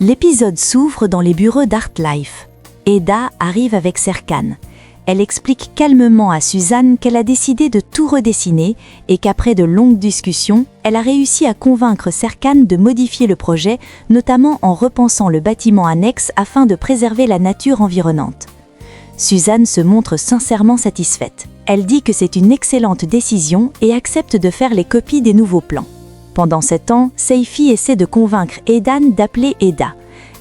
L'épisode s'ouvre dans les bureaux d'Artlife. Eda arrive avec Serkan. Elle explique calmement à Suzanne qu'elle a décidé de tout redessiner et qu'après de longues discussions, elle a réussi à convaincre Serkan de modifier le projet, notamment en repensant le bâtiment annexe afin de préserver la nature environnante. Suzanne se montre sincèrement satisfaite. Elle dit que c'est une excellente décision et accepte de faire les copies des nouveaux plans. Pendant ce temps, Seifi essaie de convaincre Edan d'appeler Eda.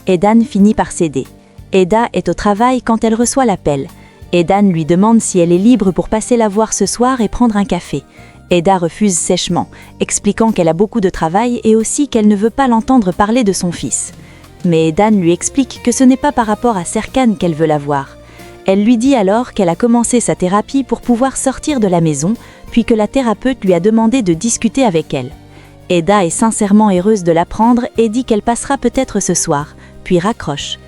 Edan finit par céder. Eda est au travail quand elle reçoit l'appel. Edan lui demande si elle est libre pour passer la voir ce soir et prendre un café. Eda refuse sèchement, expliquant qu'elle a beaucoup de travail et aussi qu'elle ne veut pas l'entendre parler de son fils. Mais Edan lui explique que ce n'est pas par rapport à Serkan qu'elle veut la voir. Elle lui dit alors qu'elle a commencé sa thérapie pour pouvoir sortir de la maison, puis que la thérapeute lui a demandé de discuter avec elle. Eda est sincèrement heureuse de l'apprendre et dit qu'elle passera peut-être ce soir, puis raccroche.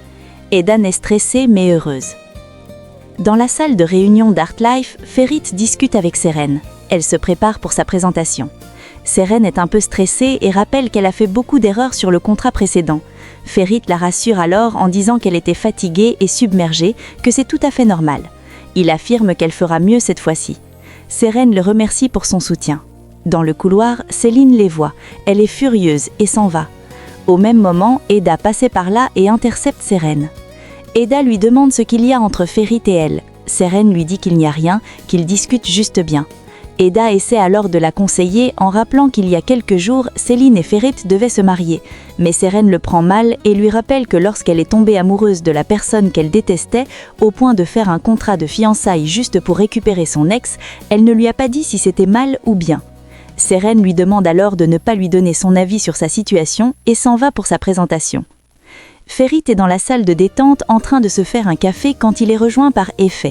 Edan est stressée mais heureuse. Dans la salle de réunion d'Artlife, Ferit discute avec Seren. Elle se prépare pour sa présentation. Seren est un peu stressée et rappelle qu'elle a fait beaucoup d'erreurs sur le contrat précédent. Ferit la rassure alors en disant qu'elle était fatiguée et submergée, que c'est tout à fait normal. Il affirme qu'elle fera mieux cette fois-ci. Seren le remercie pour son soutien. Dans le couloir, Céline les voit. Elle est furieuse et s'en va. Au même moment, Eda passait par là et intercepte Seren. Eda lui demande ce qu'il y a entre Ferit et elle. Seren lui dit qu'il n'y a rien, qu'ils discutent juste bien. Eda essaie alors de la conseiller en rappelant qu'il y a quelques jours, Céline et Ferit devaient se marier. Mais Seren le prend mal et lui rappelle que lorsqu'elle est tombée amoureuse de la personne qu'elle détestait, au point de faire un contrat de fiançailles juste pour récupérer son ex, elle ne lui a pas dit si c'était mal ou bien. Seren lui demande alors de ne pas lui donner son avis sur sa situation et s'en va pour sa présentation. Ferit est dans la salle de détente en train de se faire un café quand il est rejoint par Efe.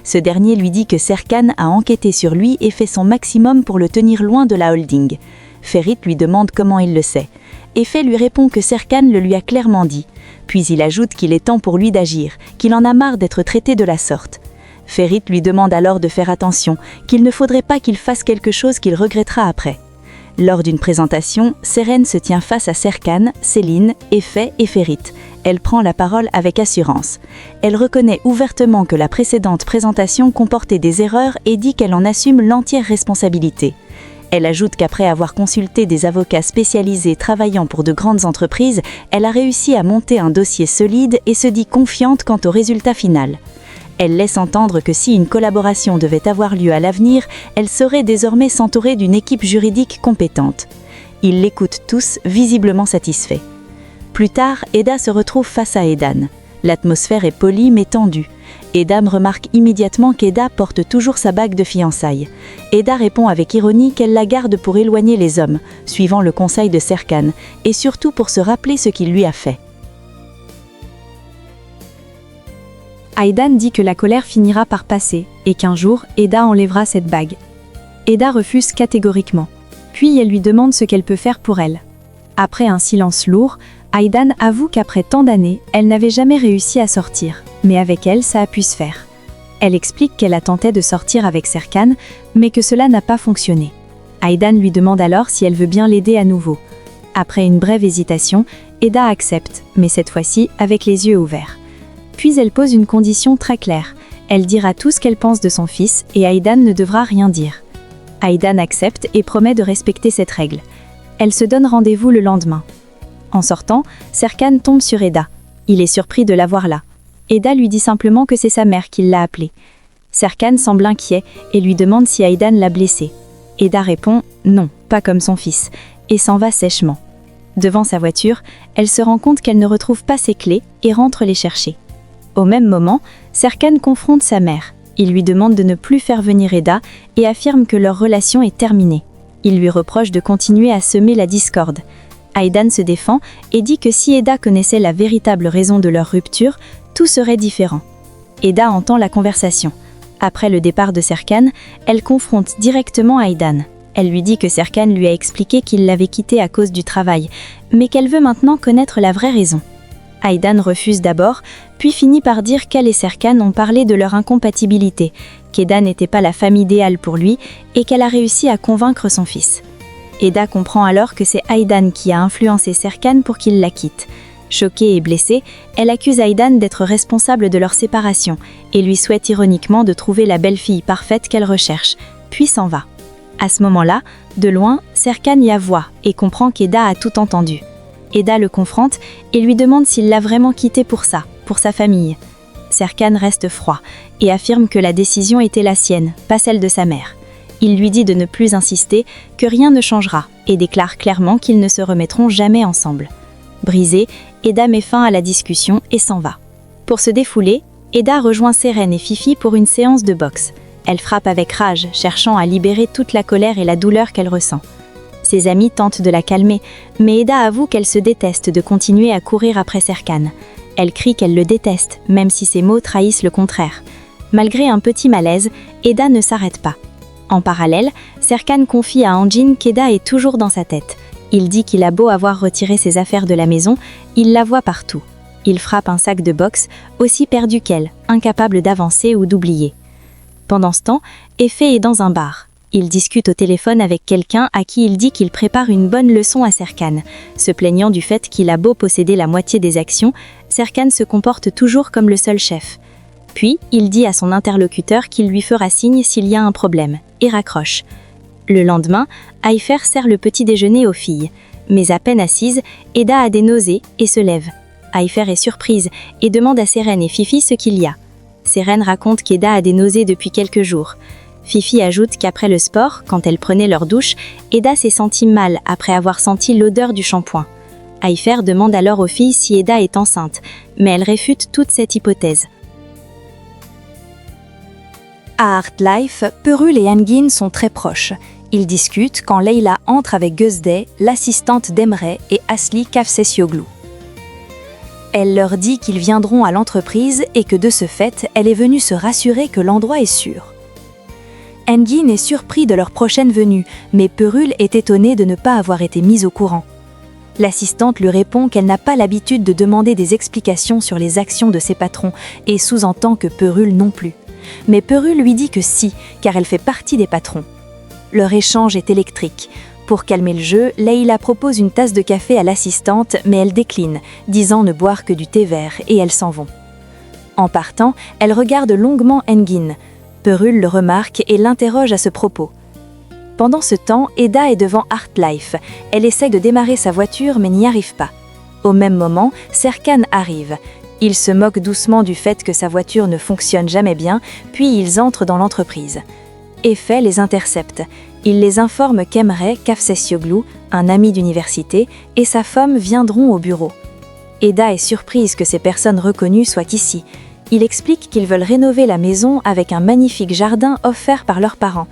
Ce dernier lui dit que Serkan a enquêté sur lui et fait son maximum pour le tenir loin de la holding. Ferit lui demande comment il le sait. Efe lui répond que Serkan le lui a clairement dit. Puis il ajoute qu'il est temps pour lui d'agir, qu'il en a marre d'être traité de la sorte. Ferit lui demande alors de faire attention, qu'il ne faudrait pas qu'il fasse quelque chose qu'il regrettera après. Lors d'une présentation, Seren se tient face à Serkan, Céline, Efe et Ferit. Elle prend la parole avec assurance. Elle reconnaît ouvertement que la précédente présentation comportait des erreurs et dit qu'elle en assume l'entière responsabilité. Elle ajoute qu'après avoir consulté des avocats spécialisés travaillant pour de grandes entreprises, elle a réussi à monter un dossier solide et se dit confiante quant au résultat final. Elle laisse entendre que si une collaboration devait avoir lieu à l'avenir, elle saurait désormais s'entourer d'une équipe juridique compétente. Ils l'écoutent tous, visiblement satisfaits. Plus tard, Eda se retrouve face à Edan. L'atmosphère est polie mais tendue. Edam remarque immédiatement qu'Eda porte toujours sa bague de fiançailles. Eda répond avec ironie qu'elle la garde pour éloigner les hommes, suivant le conseil de Serkan, et surtout pour se rappeler ce qu'il lui a fait. Aydan dit que la colère finira par passer et qu'un jour, Eda enlèvera cette bague. Eda refuse catégoriquement. Puis elle lui demande ce qu'elle peut faire pour elle. Après un silence lourd, Aydan avoue qu'après tant d'années, elle n'avait jamais réussi à sortir, mais avec elle, ça a pu se faire. Elle explique qu'elle a tenté de sortir avec Serkan, mais que cela n'a pas fonctionné. Aydan lui demande alors si elle veut bien l'aider à nouveau. Après une brève hésitation, Eda accepte, mais cette fois-ci avec les yeux ouverts. Puis elle pose une condition très claire. Elle dira tout ce qu'elle pense de son fils et Aydan ne devra rien dire. Aydan accepte et promet de respecter cette règle. Elle se donne rendez-vous le lendemain. En sortant, Serkan tombe sur Eda. Il est surpris de la voir là. Eda lui dit simplement que c'est sa mère qui l'a appelée. Serkan semble inquiet et lui demande si Aydan l'a blessé. Eda répond « non, pas comme son fils » et s'en va sèchement. Devant sa voiture, elle se rend compte qu'elle ne retrouve pas ses clés et rentre les chercher. Au même moment, Serkan confronte sa mère. Il lui demande de ne plus faire venir Eda et affirme que leur relation est terminée. Il lui reproche de continuer à semer la discorde. Aydan se défend et dit que si Eda connaissait la véritable raison de leur rupture, tout serait différent. Eda entend la conversation. Après le départ de Serkan, elle confronte directement Aydan. Elle lui dit que Serkan lui a expliqué qu'il l'avait quitté à cause du travail, mais qu'elle veut maintenant connaître la vraie raison. Aydan refuse d'abord, puis finit par dire qu'elle et Serkan ont parlé de leur incompatibilité, qu'Eda n'était pas la femme idéale pour lui et qu'elle a réussi à convaincre son fils. Eda comprend alors que c'est Aydan qui a influencé Serkan pour qu'il la quitte. Choquée et blessée, elle accuse Aidan d'être responsable de leur séparation et lui souhaite ironiquement de trouver la belle-fille parfaite qu'elle recherche, puis s'en va. À ce moment-là, de loin, Serkan y voit et comprend qu'Eda a tout entendu. Eda le confronte et lui demande s'il l'a vraiment quitté pour ça, pour sa famille. Serkan reste froid et affirme que la décision était la sienne, pas celle de sa mère. Il lui dit de ne plus insister, que rien ne changera et déclare clairement qu'ils ne se remettront jamais ensemble. Brisée, Eda met fin à la discussion et s'en va. Pour se défouler, Eda rejoint Seren et Fifi pour une séance de boxe. Elle frappe avec rage, cherchant à libérer toute la colère et la douleur qu'elle ressent. Ses amis tentent de la calmer, mais Eda avoue qu'elle se déteste de continuer à courir après Serkan. Elle crie qu'elle le déteste, même si ses mots trahissent le contraire. Malgré un petit malaise, Eda ne s'arrête pas. En parallèle, Serkan confie à Anjin qu'Eda est toujours dans sa tête. Il dit qu'il a beau avoir retiré ses affaires de la maison, il la voit partout. Il frappe un sac de boxe, aussi perdu qu'elle, incapable d'avancer ou d'oublier. Pendant ce temps, Efe est dans un bar. Il discute au téléphone avec quelqu'un à qui il dit qu'il prépare une bonne leçon à Serkan. Se plaignant du fait qu'il a beau posséder la moitié des actions, Serkan se comporte toujours comme le seul chef. Puis, il dit à son interlocuteur qu'il lui fera signe s'il y a un problème, et raccroche. Le lendemain, Aifer sert le petit déjeuner aux filles. Mais à peine assise, Eda a des nausées et se lève. Aifer est surprise et demande à Seren et Fifi ce qu'il y a. Seren raconte qu'Eda a des nausées depuis quelques jours. Fifi ajoute qu'après le sport, quand elle prenait leur douche, Eda s'est sentie mal après avoir senti l'odeur du shampoing. Aifer demande alors aux filles si Eda est enceinte, mais elle réfute toute cette hypothèse. À Heartlife, Perul et Engin sont très proches. Ils discutent quand Leila entre avec Gözde, l'assistante d'Emre, et Asli Kafsesioglu. Elle leur dit qu'ils viendront à l'entreprise et que de ce fait, elle est venue se rassurer que l'endroit est sûr. Engin est surpris de leur prochaine venue, mais Perul est étonnée de ne pas avoir été mise au courant. L'assistante lui répond qu'elle n'a pas l'habitude de demander des explications sur les actions de ses patrons et sous-entend que Perul non plus. Mais Perul lui dit que si, car elle fait partie des patrons. Leur échange est électrique. Pour calmer le jeu, Leila propose une tasse de café à l'assistante, mais elle décline, disant ne boire que du thé vert, et elles s'en vont. En partant, elle regarde longuement Engin. Perul le remarque et l'interroge à ce propos. Pendant ce temps, Eda est devant Heartlife. Elle essaie de démarrer sa voiture, mais n'y arrive pas. Au même moment, Serkan arrive. Il se moque doucement du fait que sa voiture ne fonctionne jamais bien, puis ils entrent dans l'entreprise. Efe les intercepte. Il les informe qu'Emre Kafsesioglu, un ami d'université, et sa femme viendront au bureau. Eda est surprise que ces personnes reconnues soient ici. Il explique qu'ils veulent rénover la maison avec un magnifique jardin offert par leurs parents.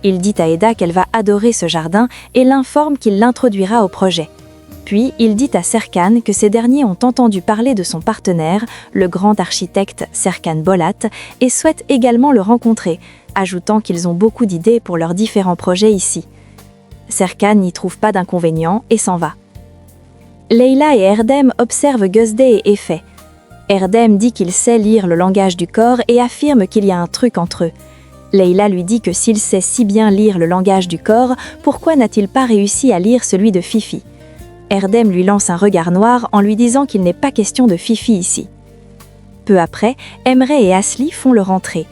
Il dit à Eda qu'elle va adorer ce jardin et l'informe qu'il l'introduira au projet. Puis, il dit à Serkan que ces derniers ont entendu parler de son partenaire, le grand architecte Serkan Bolat, et souhaitent également le rencontrer, ajoutant qu'ils ont beaucoup d'idées pour leurs différents projets ici. Serkan n'y trouve pas d'inconvénient et s'en va. Leila et Erdem observent Gözde et Efe. Erdem dit qu'il sait lire le langage du corps et affirme qu'il y a un truc entre eux. Leila lui dit que s'il sait si bien lire le langage du corps, pourquoi n'a-t-il pas réussi à lire celui de Fifi ? Erdem lui lance un regard noir en lui disant qu'il n'est pas question de Fifi ici. Peu après, Emre et Asli font leur entrée.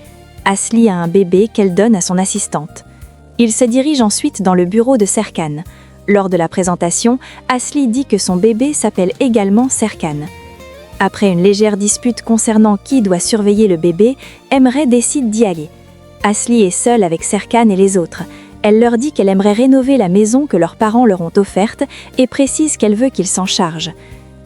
Asli a un bébé qu'elle donne à son assistante. Il se dirige ensuite dans le bureau de Serkan. Lors de la présentation, Asli dit que son bébé s'appelle également Serkan. Après une légère dispute concernant qui doit surveiller le bébé, Emre décide d'y aller. Asli est seule avec Serkan et les autres. Elle leur dit qu'elle aimerait rénover la maison que leurs parents leur ont offerte et précise qu'elle veut qu'ils s'en chargent.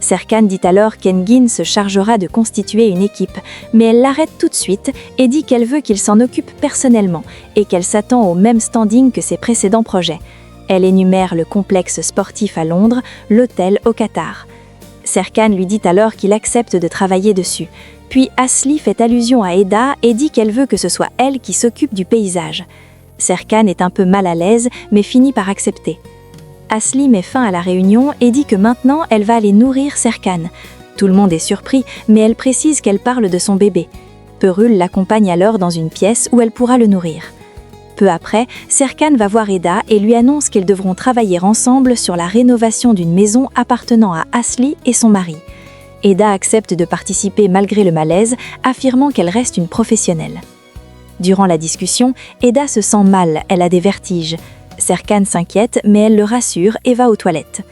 Serkan dit alors qu'Engin se chargera de constituer une équipe, mais elle l'arrête tout de suite et dit qu'elle veut qu'il s'en occupe personnellement et qu'elle s'attend au même standing que ses précédents projets. Elle énumère le complexe sportif à Londres, l'hôtel au Qatar. Serkan lui dit alors qu'il accepte de travailler dessus. Puis Asli fait allusion à Eda et dit qu'elle veut que ce soit elle qui s'occupe du paysage. Serkan est un peu mal à l'aise, mais finit par accepter. Asli met fin à la réunion et dit que maintenant elle va aller nourrir Serkan. Tout le monde est surpris, mais elle précise qu'elle parle de son bébé. Perul l'accompagne alors dans une pièce où elle pourra le nourrir. Peu après, Serkan va voir Eda et lui annonce qu'ils devront travailler ensemble sur la rénovation d'une maison appartenant à Asli et son mari. Eda accepte de participer malgré le malaise, affirmant qu'elle reste une professionnelle. Durant la discussion, Eda se sent mal, elle a des vertiges. Serkan s'inquiète, mais elle le rassure et va aux toilettes.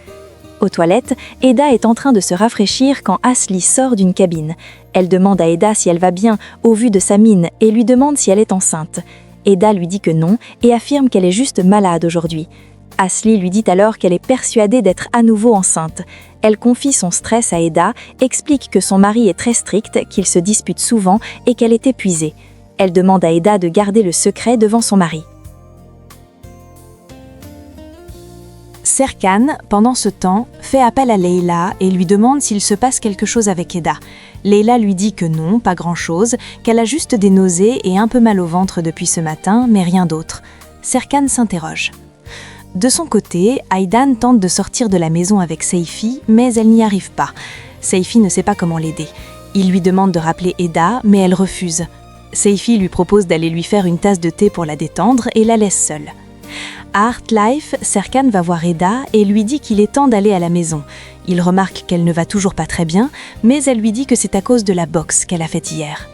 Aux toilettes, Eda est en train de se rafraîchir quand Asli sort d'une cabine. Elle demande à Eda si elle va bien, au vu de sa mine, et lui demande si elle est enceinte. Eda lui dit que non et affirme qu'elle est juste malade aujourd'hui. Asli lui dit alors qu'elle est persuadée d'être à nouveau enceinte. Elle confie son stress à Eda, explique que son mari est très strict, qu'ils se disputent souvent et qu'elle est épuisée. Elle demande à Eda de garder le secret devant son mari. Serkan, pendant ce temps, fait appel à Leyla et lui demande s'il se passe quelque chose avec Eda. Leyla lui dit que non, pas grand-chose, qu'elle a juste des nausées et un peu mal au ventre depuis ce matin, mais rien d'autre. Serkan s'interroge. De son côté, Aydan tente de sortir de la maison avec Seyfi, mais elle n'y arrive pas. Seyfi ne sait pas comment l'aider. Il lui demande de rappeler Eda, mais elle refuse. Seyfi lui propose d'aller lui faire une tasse de thé pour la détendre et la laisse seule. À Heartlife, Serkan va voir Eda et lui dit qu'il est temps d'aller à la maison. Il remarque qu'elle ne va toujours pas très bien, mais elle lui dit que c'est à cause de la boxe qu'elle a faite hier.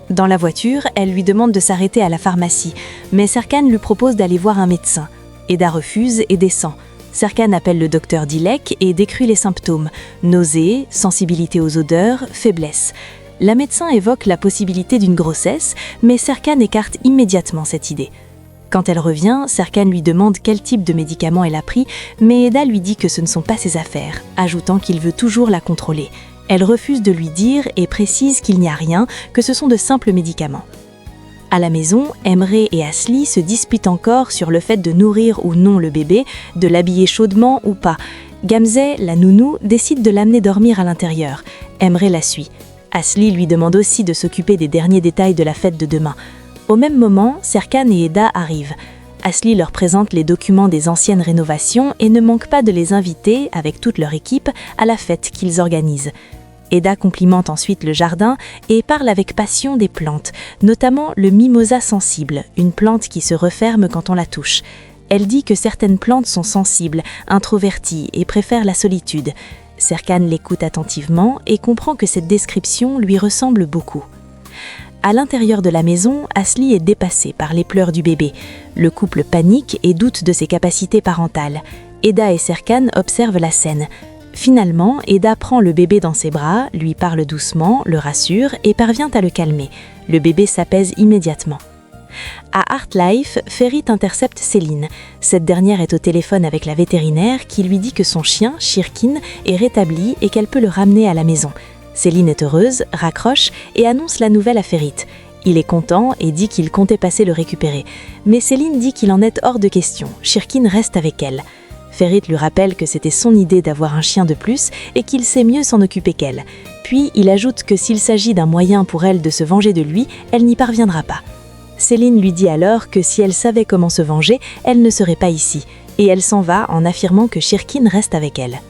Dans la voiture, elle lui demande de s'arrêter à la pharmacie, mais Serkan lui propose d'aller voir un médecin. Eda refuse et descend. Serkan appelle le docteur Dilek et décrit les symptômes: nausées, sensibilité aux odeurs, faiblesse. La médecin évoque la possibilité d'une grossesse, mais Serkan écarte immédiatement cette idée. Quand elle revient, Serkan lui demande quel type de médicament elle a pris, mais Eda lui dit que ce ne sont pas ses affaires, ajoutant qu'il veut toujours la contrôler. Elle refuse de lui dire et précise qu'il n'y a rien, que ce sont de simples médicaments. À la maison, Emre et Asli se disputent encore sur le fait de nourrir ou non le bébé, de l'habiller chaudement ou pas. Gamze, la nounou, décide de l'amener dormir à l'intérieur. Emre la suit. Asli lui demande aussi de s'occuper des derniers détails de la fête de demain. Au même moment, Serkan et Eda arrivent. Asli leur présente les documents des anciennes rénovations et ne manque pas de les inviter, avec toute leur équipe, à la fête qu'ils organisent. Eda complimente ensuite le jardin et parle avec passion des plantes, notamment le mimosa sensible, une plante qui se referme quand on la touche. Elle dit que certaines plantes sont sensibles, introverties et préfèrent la solitude. Serkan l'écoute attentivement et comprend que cette description lui ressemble beaucoup. À l'intérieur de la maison, Asli est dépassée par les pleurs du bébé. Le couple panique et doute de ses capacités parentales. Eda et Serkan observent la scène. Finalement, Eda prend le bébé dans ses bras, lui parle doucement, le rassure et parvient à le calmer. Le bébé s'apaise immédiatement. À Heartlife, Ferit intercepte Céline. Cette dernière est au téléphone avec la vétérinaire qui lui dit que son chien, Shirkin, est rétabli et qu'elle peut le ramener à la maison. Céline est heureuse, raccroche et annonce la nouvelle à Ferit. Il est content et dit qu'il comptait passer le récupérer. Mais Céline dit qu'il en est hors de question, Shirkin reste avec elle. Ferit lui rappelle que c'était son idée d'avoir un chien de plus et qu'il sait mieux s'en occuper qu'elle. Puis il ajoute que s'il s'agit d'un moyen pour elle de se venger de lui, elle n'y parviendra pas. Céline lui dit alors que si elle savait comment se venger, elle ne serait pas ici. Et elle s'en va en affirmant que Shirkin reste avec elle.